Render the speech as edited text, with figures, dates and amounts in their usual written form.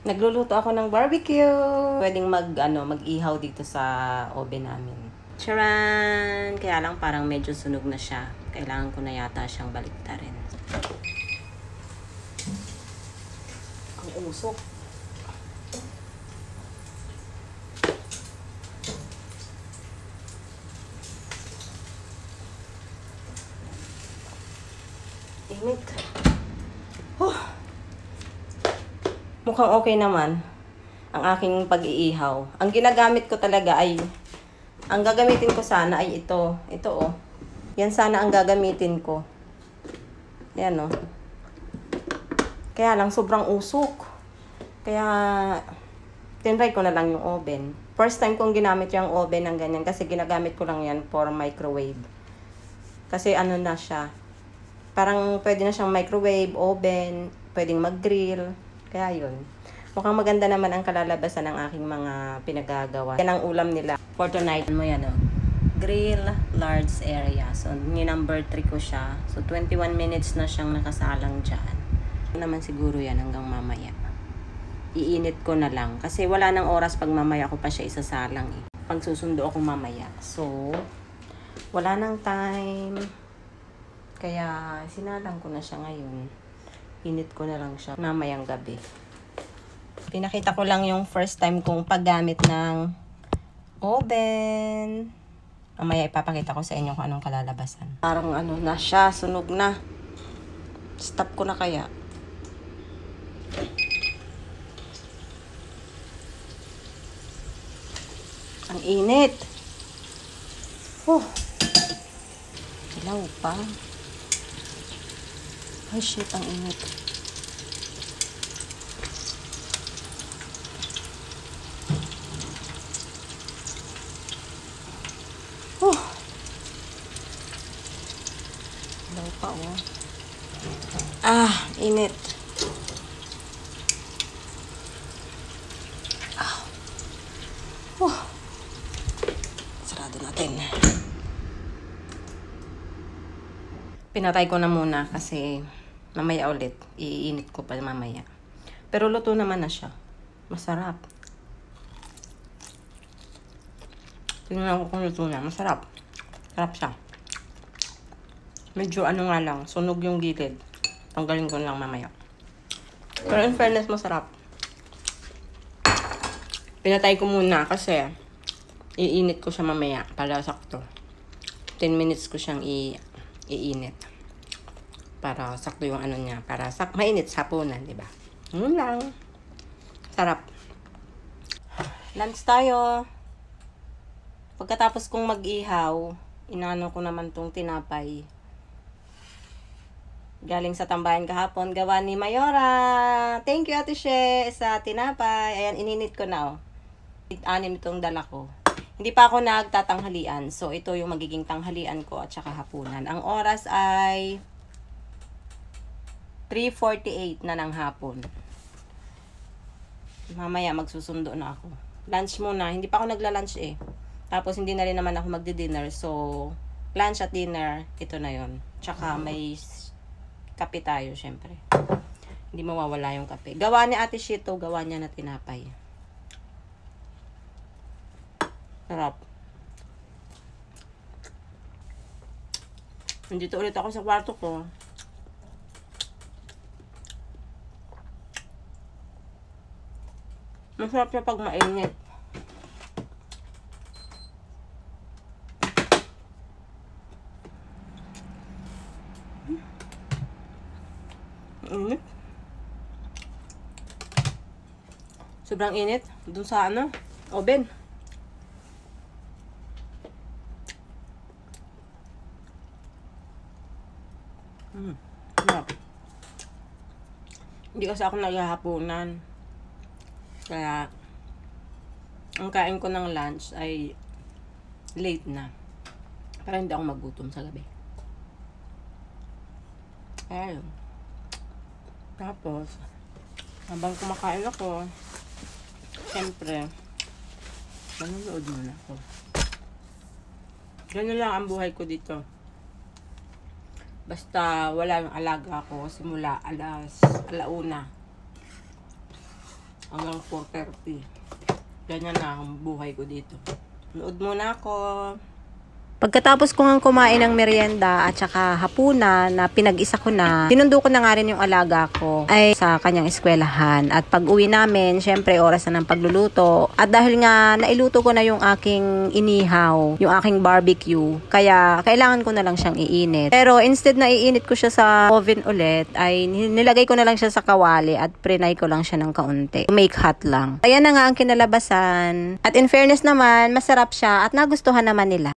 Nagluluto ako ng barbecue. Pwedeng mag-ihaw dito sa oven namin. Charan! Kaya lang parang medyo sunog na siya. Kailangan ko na yata siyang baliktarin. Ang usok. Init. Mukhang okay naman ang aking pag-iihaw. Ang ginagamit ko talaga ay, ang gagamitin ko sana ay ito. Ito oh. Yan sana ang gagamitin ko. Yan oh. Kaya lang sobrang usok. Kaya tinry ko na lang yung oven. First time kong ginamit yung oven ng ganyan kasi ginagamit ko lang yan for microwave. Kasi ano na siya. Parang pwede na siyang microwave, oven, pwedeng mag-grill. Kaya yun. Mukhang maganda naman ang kalalabasan ng aking mga pinagagawa. Yan ang ulam nila. For tonight mo yan, oh. Grill, large area. So, ni-number 3 ko siya. So, 21 minutes na siyang nakasalang dyan. Ito naman siguro yan hanggang mamaya. Iinit ko na lang. Kasi wala nang oras pag mamaya ko pa siya isasalang eh. Pag susundo ako mamaya. So, wala nang time. Kaya, sinalang ko na siya ngayon. Init ko na lang siya mamayang gabi. Pinakita ko lang yung first time kong paggamit ng oven. Mamaya ipapakita ko sa inyo kung anong kalalabasan. Parang ano na siya, sunog na. Stop ko na kaya. Ang init. Ilaw pa. Ay, shit, ang init. Ilaw pa, oh. Init. Sarado natin. Pinatay ko na muna kasi mamaya ulit. Iinit ko pa mamaya. Pero luto naman na siya. Masarap. Tingnan ko kung luto na. Masarap. Sarap siya. Medyo ano nga lang. Sunog yung gilid. Tanggalin ko lang mamaya. Pero in fairness, masarap. Pinatay ko muna kasi iinit ko siya mamaya para sakto. 10 minutes ko siyang iinit. Para sakto yung ano niya. Para mainit sa hapunan, di ba? Yun lang. Sarap. Lunch tayo. Pagkatapos kong mag-ihaw, inano ko naman tong tinapay. Galing sa tambayan kahapon, gawa ni Mayora. Thank you, Ate She, sa tinapay. Ayan, ininit ko na, oh. 6 itong dala ko. Hindi pa ako nagtatanghalian. So, ito yung magiging tanghalian ko at saka hapunan. Ang oras ay 3:48 na ng hapon. Mamaya magsusundo na ako. Lunch muna. Hindi pa ako nagla-lunch eh. Tapos hindi na rin naman ako magdi-dinner. So, lunch at dinner, ito na yon. Tsaka may kape tayo, syempre. Hindi mawawala yung kape. Gawa ni Ate Shito, gawa niya na tinapay. Sarap. Nandito ulit ako sa kwarto ko. Masarap siya pag mainit. Init. Sobrang init. Doon sa oven. Sarap. Hindi kasi ako naghahapunan. Kaya, ang kain ko ng lunch ay late na. Para hindi ako magutom sa gabi. Ayun. Tapos, habang kumakain ako, siyempre, manonood muna ako. Ganun lang ang buhay ko dito. Basta wala yung alaga ko simula alauna. hanggang 4:30. Ganyan na ang buhay ko dito. Nood muna ako. Pagkatapos ko nga kumain ng merienda at saka hapunan na pinag-isa ko na, sinundo ko na nga rin yung alaga ko ay sa kanyang eskwelahan. At pag uwi namin, syempre oras na ng pagluluto. At dahil nga nailuto ko na yung aking inihaw, yung aking barbecue, kaya kailangan ko na lang siyang iinit. Pero instead na iinit ko siya sa oven ulit, ay nilagay ko na lang siya sa kawali at prinay ko lang siya ng kaunti. Make hot lang. Ayan na nga ang kinalabasan. At in fairness naman, masarap siya at nagustuhan naman nila.